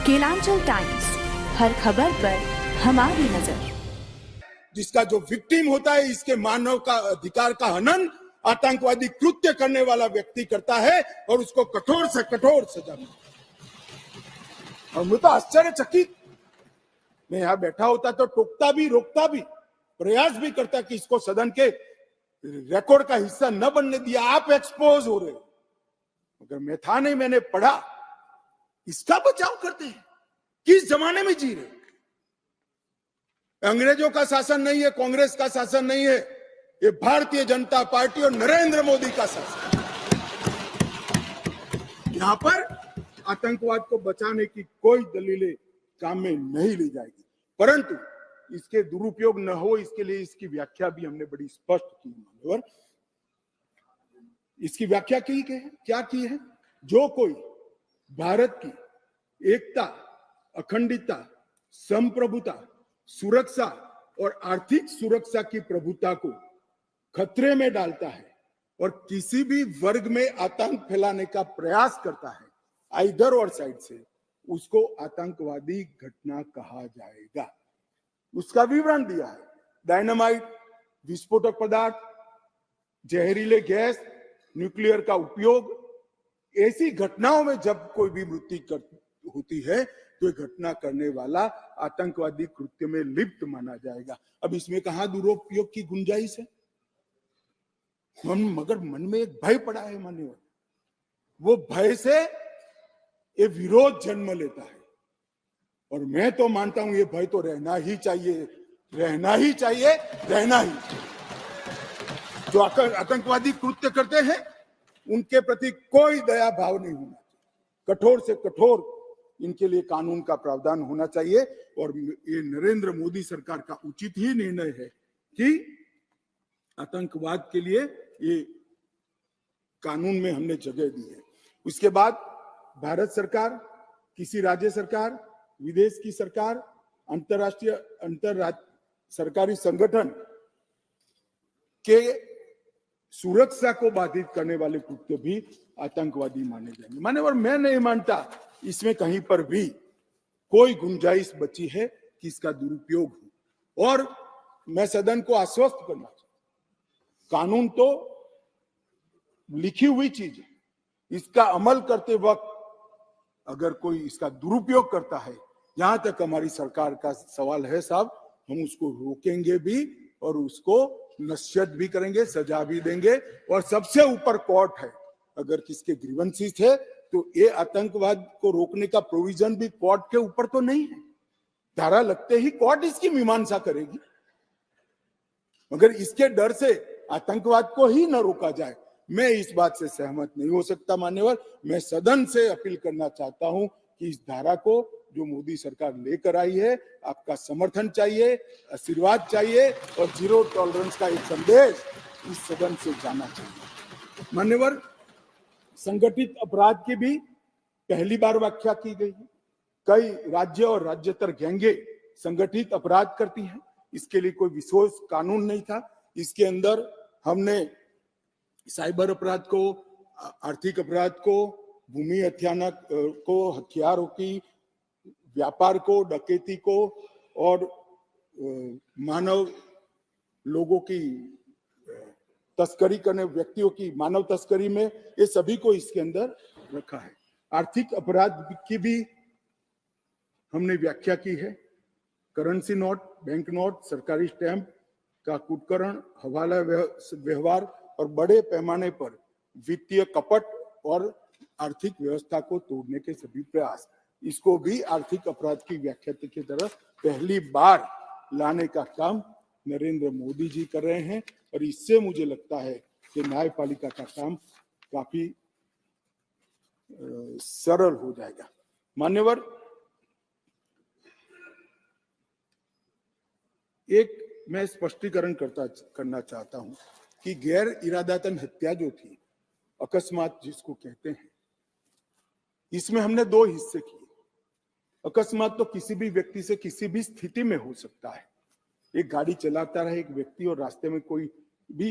Kelanchal times, हर खबर पर हमारी नजर। जिसका जो विक्टिम होता है, इसके मानव का अधिकार का हनन आतंकवादी कृत्य करने वाला व्यक्ति करता है और उसको कठोर से कठोर सजा मिलती है। और मैं तो आश्चर्यचकित, मैं यहां बैठा होता तो टोकता भी, रोकता भी, प्रयास भी करता कि इसको सदन के रिकॉर्ड का हिस्सा न बनने दिया। आप एक्सपोज हो रहे हो, मगर मैं था नहीं, मैंने पढ़ा। इसका बचाव करते हैं। किस जमाने में जी रहे? अंग्रेजों का शासन नहीं है, कांग्रेस का शासन नहीं है, ये भारतीय जनता पार्टी और नरेंद्र मोदी का शासन। यहां पर आतंकवाद को बचाने की कोई दलीलें काम में नहीं ली जाएगी, परंतु इसके दुरुपयोग न हो, इसके लिए इसकी व्याख्या भी हमने बड़ी स्पष्ट की है। इसकी व्याख्या की है, क्या की है? जो कोई भारत की एकता, अखंडता, संप्रभुता, सुरक्षा और आर्थिक सुरक्षा की प्रभुता को खतरे में डालता है और किसी भी वर्ग में आतंक फैलाने का प्रयास करता है, आइदर और साइड से, उसको आतंकवादी घटना कहा जाएगा। उसका विवरण दिया है। डायनामाइट, विस्फोटक पदार्थ, जहरीले गैस, न्यूक्लियर का उपयोग, ऐसी घटनाओं में जब कोई भी मृत्यु होती है तो ये घटना करने वाला आतंकवादी कृत्य में लिप्त माना जाएगा। अब इसमें कहां दुरुपयोग की गुंजाइश है? मगर मन में एक भय पड़ा है मान्यवर, वो भय से ये विरोध जन्म लेता है और मैं तो मानता हूं ये भय तो रहना ही चाहिए, रहना ही चाहिए, रहना ही। जो आतंकवादी कृत्य करते हैं उनके प्रति कोई दया भाव नहीं होना चाहिए। कठोर से कठोर इनके लिए कानून का प्रावधान होना चाहिए और ये नरेंद्र मोदी सरकार का उचित ही निर्णय है कि आतंकवाद के लिए ये कानून में हमने जगह दी है। उसके बाद भारत सरकार, किसी राज्य सरकार, विदेश की सरकार, अंतरराष्ट्रीय सरकारी संगठन के सुरक्षा को बाधित करने वाले कृत्य भी आतंकवादी माने जाएंगे। मान्यवर, मैं नहीं मानता इसमें कहीं पर भी कोई गुंजाइश बची है कि इसका दुरुपयोग हो। और मैं सदन को आश्वस्त करना चाहता हूं, कानून तो लिखी हुई चीज है, इसका अमल करते वक्त अगर कोई इसका दुरुपयोग करता है, यहां तक हमारी सरकार का सवाल है साहब, हम उसको रोकेंगे भी और उसको नश्यत भी करेंगे, सजा भी देंगे। और सबसे ऊपर कोर्ट है। अगर किसके ग्रीवेंसेस है तो ये आतंकवाद को रोकने का प्रोविजन भी कोर्ट के ऊपर तो नहीं है। धारा लगते ही कोर्ट इसकी मीमांसा करेगी, मगर इसके डर से आतंकवाद को ही न रोका जाए, मैं इस बात से सहमत नहीं हो सकता। मान्यवर, मैं सदन से अपील करना चाहता हूं कि इस धारा को जो मोदी सरकार लेकर आई है, आपका समर्थन चाहिए, आशीर्वाद चाहिए और जीरो टॉलरेंस का एक संदेश इस सदन से जाना चाहिए। मान्यवर, संगठित अपराध की भी पहली बार व्याख्या की गई है। कई राज्य और राज्यतर गैंगे संगठित अपराध करती हैं, इसके लिए कोई विशेष कानून नहीं था। इसके अंदर हमने साइबर अपराध को, आर्थिक अपराध को, भूमि हत्याना को, हथियारों की व्यापार को, डकैती को और मानव लोगों की तस्करी करने, व्यक्तियों की मानव तस्करी में, ये सभी को इसके अंदर रखा है। आर्थिक अपराध की भी हमने व्याख्या की है। करेंसी नोट, बैंक नोट, सरकारी स्टैंप का कुटकरण, हवाला व्यवहार और बड़े पैमाने पर वित्तीय कपट और आर्थिक व्यवस्था को तोड़ने के सभी प्रयास, इसको भी आर्थिक अपराध की व्याख्या की तरफ पहली बार लाने का काम नरेंद्र मोदी जी कर रहे हैं और इससे मुझे लगता है कि न्यायपालिका का काम काफी सरल हो जाएगा। मान्यवर, एक मैं स्पष्टीकरण करना चाहता हूं कि गैर इरादतन हत्या जो थी, अकस्मात जिसको कहते हैं, इसमें हमने दो हिस्से किए। अकस्मात तो किसी भी व्यक्ति से किसी भी स्थिति में हो सकता है। एक गाड़ी चलाता रहे एक व्यक्ति और रास्ते में कोई भी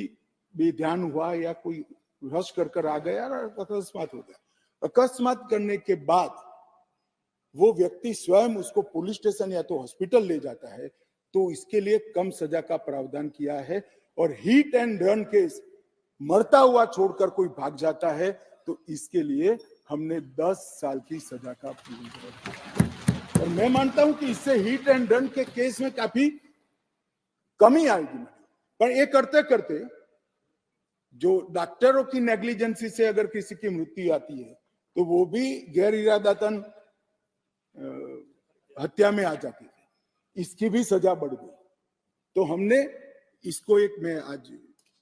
बेध्यान हुआ या कोई रश कर आ गया और अकस्मात हो गया। अकस्मात करने के बाद वो व्यक्ति स्वयं उसको पुलिस स्टेशन या तो हॉस्पिटल ले जाता है, तो इसके लिए कम सजा का प्रावधान किया है। और हिट एंड रन केस, मरता हुआ छोड़कर कोई भाग जाता है, तो इसके लिए हमने 10 साल की सजा का प्रावधान किया। और मैं मानता हूं कि इससे हिट एंड रन के केस में काफी कमी आएगी। पर ये करते करते जो डॉक्टरों की नेग्लिजेंसी से अगर किसी की मृत्यु आती है, तो वो भी गैर इरादतन हत्या में आ जाती है, इसकी भी सजा बढ़ गई। तो हमने इसको मैं आज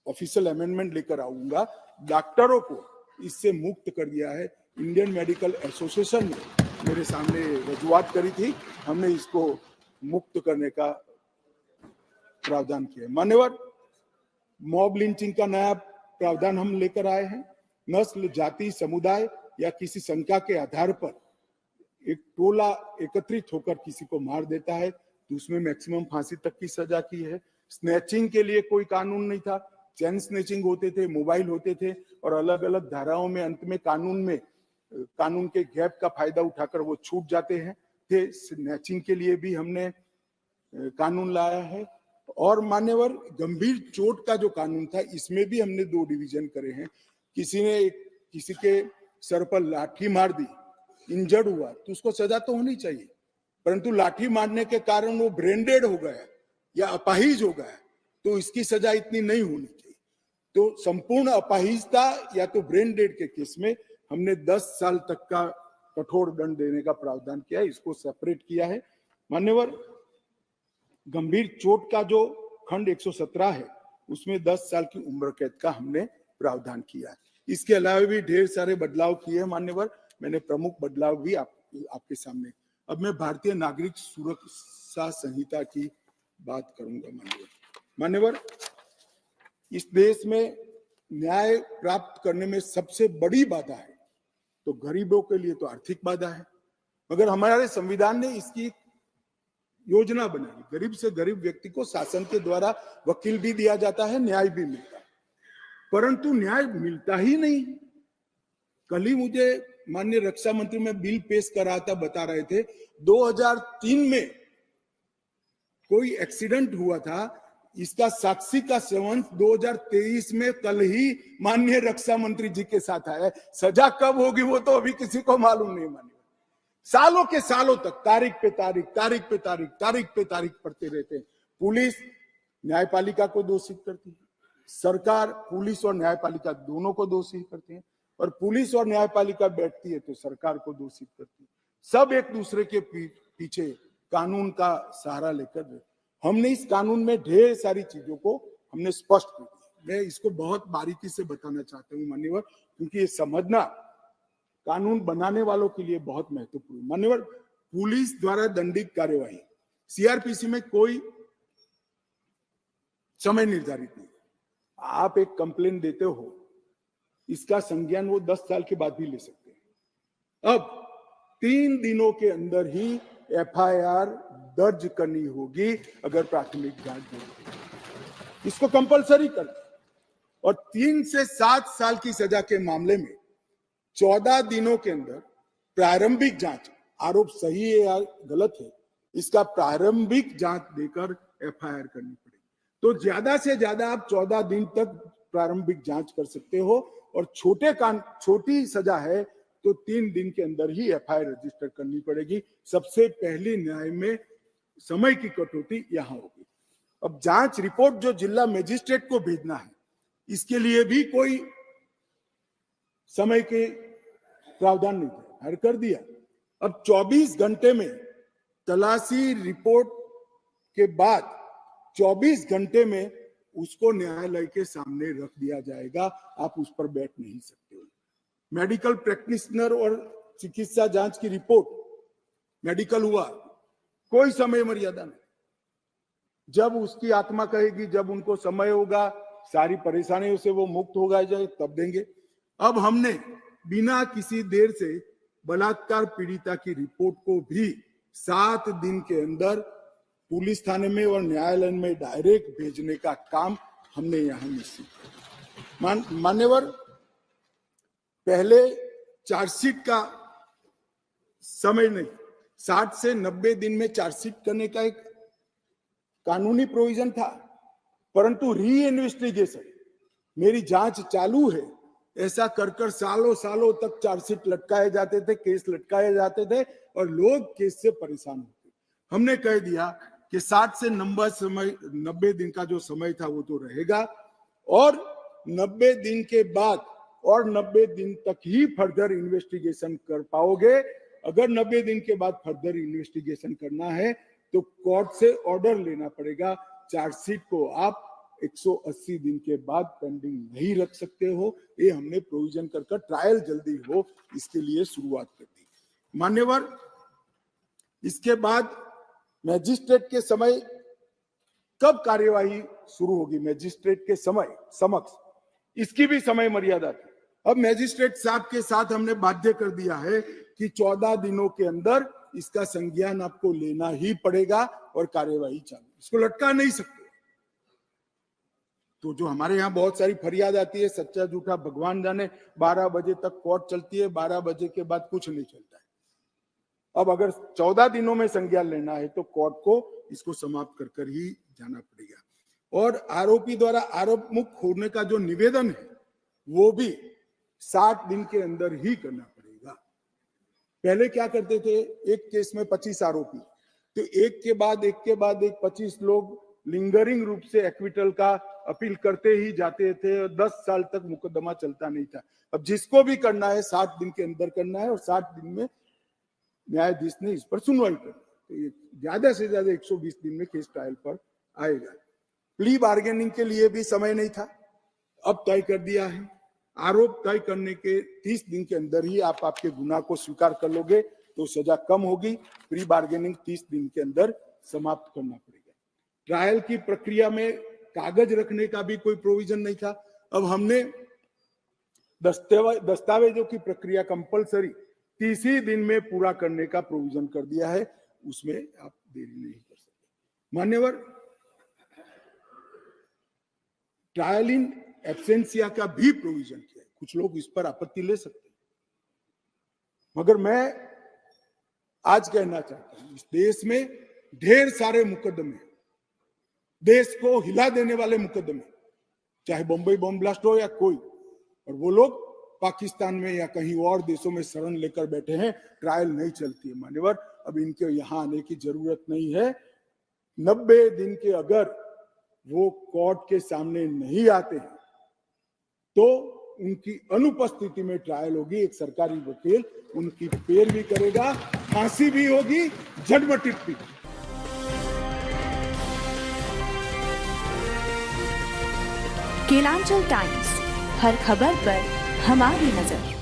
ऑफिशियल अमेंडमेंट लेकर आऊंगा, डॉक्टरों को इससे मुक्त कर दिया है। इंडियन मेडिकल एसोसिएशन ने मेरे सामने रजूआत करी थी, हमने इसको मुक्त करने का प्रावधान किया है। मान्यवर, मॉब लिंचिंग का नया प्रावधान हम लेकर आए हैं। नस्ल, जाति, समुदाय या किसी शंका के आधार पर एक टोला एकत्रित होकर किसी को मार देता है, तो उसमें मैक्सिमम फांसी तक की सजा की है। स्नैचिंग के लिए कोई कानून नहीं था, चैन स्नैचिंग होते थे, मोबाइल होते थे, और अलग अलग धाराओं में अंत में कानून के गैप का फायदा उठाकर वो छूट जाते हैं थे। स्नैचिंग के लिए भी हमने कानून लाया है। और मान्यवर, गंभीर चोट का जो कानून था, इसमें भी हमने 2 डिवीजन करे हैं। किसी के सर पर लाठी मार दी, इंजर्ड हुआ, तो उसको सजा तो होनी चाहिए, परंतु लाठी मारने के कारण वो ब्रेन डेड हो गया या अपाहिज हो गया, तो इसकी सजा इतनी नहीं होनी चाहिए। तो संपूर्ण अपाहिजता या तो ब्रेन डेड के केस में हमने 10 साल तक का कठोर दंड देने का प्रावधान किया है, इसको सेपरेट किया है। मान्यवर, गंभीर चोट का जो खंड 117 है, उसमें 10 साल की उम्र कैद का हमने प्रावधान किया है। इसके अलावा भी ढेर सारे बदलाव किए हैं मान्यवर, मैंने प्रमुख बदलाव भी आपके सामने। अब मैं भारतीय नागरिक सुरक्षा संहिता की बात करूंगा। मान्यवर, इस देश में न्याय प्राप्त करने में सबसे बड़ी बाधा है तो गरीबों के लिए तो आर्थिक बाधा है, मगर हमारे संविधान ने इसकी योजना बनाई। गरीब से गरीब व्यक्ति को शासन के द्वारा वकील भी दिया जाता है, न्याय भी मिलता है, परंतु न्याय मिलता ही नहीं। कल ही मुझे माननीय रक्षा मंत्री में बिल पेश कर रहा था, बता रहे थे 2003 में कोई एक्सीडेंट हुआ था, इसका साक्षी का सेवन 2023 में कल ही माननीय रक्षा मंत्री जी के साथ आया। सजा कब होगी वो तो अभी किसी को मालूम नहीं। मानिए सालों के सालों तक तारीख पे तारीख पढ़ते रहते हैं। पुलिस न्यायपालिका को दोषी करती है, सरकार पुलिस और न्यायपालिका दोनों को दोषी करती है, और पुलिस और न्यायपालिका बैठती है तो सरकार को दोषी करती है। सब एक दूसरे के पीछे कानून का सहारा लेकर हमने इस कानून में ढेर सारी चीजों को हमने स्पष्ट कर दिया। मैं इसको बहुत बारीकी से बताना चाहता हूँ मान्यवर, क्योंकि ये समझना कानून बनाने वालों के लिए बहुत महत्वपूर्ण। मान्यवर, पुलिस द्वारा दंडित कार्यवाही सीआरपीसी में कोई समय निर्धारित नहीं। आप एक कंप्लेंट देते हो, इसका संज्ञान वो 10 साल के बाद भी ले सकते हैं। अब 3 दिनों के अंदर ही एफआईआर दर्ज करनी होगी अगर प्राथमिक जांच होगी, इसको कंपलसरी कर। और 3 से 7 साल की सजा के मामले में 14 दिनों के अंदर प्रारंभिक जांच, आरोप सही है या गलत है, इसका प्रारंभिक जांच देकर एफआईआर करनी पड़ेगी। तो ज्यादा से ज्यादा आप 14 दिन तक प्रारंभिक जांच कर सकते हो, और छोटी सजा है तो 3 दिन के अंदर ही एफआईआर रजिस्टर करनी पड़ेगी। सबसे पहली न्याय में समय की कटौती यहां होगी। अब जांच रिपोर्ट जो जिला मजिस्ट्रेट को भेजना है, इसके लिए भी कोई समय के प्रावधान नहीं था, हर कर दिया। अब 24 घंटे में तलाशी रिपोर्ट के बाद 24 घंटे में उसको न्यायालय के सामने रख दिया जाएगा, आप उस पर बैठ नहीं सकते हो। मेडिकल प्रैक्टिशनर और चिकित्सा जांच की रिपोर्ट, मेडिकल हुआ, कोई समय मर्यादा नहीं। जब उसकी आत्मा कहेगी, जब उनको समय होगा, सारी परेशानियों से वो मुक्त होगा जाए, तब देंगे। अब हमने बिना किसी देर से बलात्कार पीड़िता की रिपोर्ट को भी 7 दिन के अंदर पुलिस थाने में और न्यायालय में डायरेक्ट भेजने का काम हमने यहां निश्चित किया। मान्यवर, पहले चार्जशीट का समय नहीं, 60 से 90 दिन में चार्जशीट करने का एक कानूनी प्रोविजन था, परंतु री इन्वेस्टिगेशन, मेरी जांच चालू है, ऐसा कर सालों सालों तक चार्जशीट लटकाए जाते थे, केस लटकाए जाते थे और लोग केस से परेशान होते। हमने कह दिया कि 60 से 90 दिन का जो समय था वो तो रहेगा और 90 दिन के बाद और 90 दिन तक ही फर्दर इन्वेस्टिगेशन कर पाओगे। अगर 90 दिन के बाद फर्दर इन्वेस्टिगेशन करना है तो कोर्ट से ऑर्डर लेना पड़ेगा। चार्जशीट को आप 180 दिन के बाद पेंडिंग नहीं रख सकते हो। ये हमने प्रोविजन कर ट्रायल जल्दी हो इसके लिए शुरुआत कर दी। मान्यवर, इसके बाद मैजिस्ट्रेट के समय कब कार्यवाही शुरू होगी, मैजिस्ट्रेट के समय समक्ष, इसकी भी समय मर्यादा थी। अब मैजिस्ट्रेट साहब के साथ हमने बाध्य कर दिया है कि 14 दिनों के अंदर इसका संज्ञान आपको लेना ही पड़ेगा और कार्यवाही चालू, इसको लटका नहीं सकते। तो जो हमारे यहाँ बहुत सारी फरियाद आती है, सच्चा झूठा भगवान जाने, 12 बजे तक कोर्ट चलती है, 12 बजे के बाद कुछ नहीं चलता है। अब अगर 14 दिनों में संज्ञान लेना है तो कोर्ट को इसको समाप्त कर ही जाना पड़ेगा। और आरोपी द्वारा आरोप मुक्त होने का जो निवेदन है वो भी 60 दिन के अंदर ही करना पड़ेगा। पहले क्या करते थे, एक केस में 25 आरोपी, तो एक के बाद एक 25 लोग लिंगरिंग रूप से एक्विटल का अपील करते ही जाते थे और 10 साल तक मुकदमा चलता नहीं था। अब जिसको भी करना है 60 दिन के अंदर करना है और 60 दिन में न्यायाधीश ने इस पर सुनवाई करनी, तो ये ज्यादा से ज्यादा 120 दिन में केस ट्रायल पर आएगा। प्ली बार्गेनिंग के लिए भी समय नहीं था, अब तय कर दिया है। आरोप तय करने के 30 दिन के अंदर ही आप आपके गुनाह को स्वीकार कर लोगे तो सजा कम होगी। प्री बार्गेनिंग 30 दिन के अंदर समाप्त करना पड़ेगा। ट्रायल की प्रक्रिया में कागज रखने का भी कोई प्रोविजन नहीं था। अब हमने दस्तावेजों की प्रक्रिया कंपलसरी 30 ही दिन में पूरा करने का प्रोविजन कर दिया है, उसमें आप देरी नहीं कर सकते। मान्यवर, ट्रायल इन एब्सेंसिया का भी प्रोविजन किया है। कुछ लोग इस पर आपत्ति ले सकते हैं, मगर मैं आज कहना चाहता हूं, इस देश में ढेर सारे मुकदमे, देश को हिला देने वाले मुकदमे, चाहे बम्बई बम ब्लास्ट हो या कोई, और वो लोग पाकिस्तान में या कहीं और देशों में शरण लेकर बैठे हैं, ट्रायल नहीं चलती है। मान्यवर, अब इनके यहां आने की जरूरत नहीं है। 90 दिन के अगर वो कोर्ट के सामने नहीं आते हैं तो उनकी अनुपस्थिति में ट्रायल होगी। एक सरकारी वकील उनकी पैरवी करेगा, फांसी भी होगी, जन्मटिप भी। केलांचल टाइम्स, हर खबर पर हमारी नजर।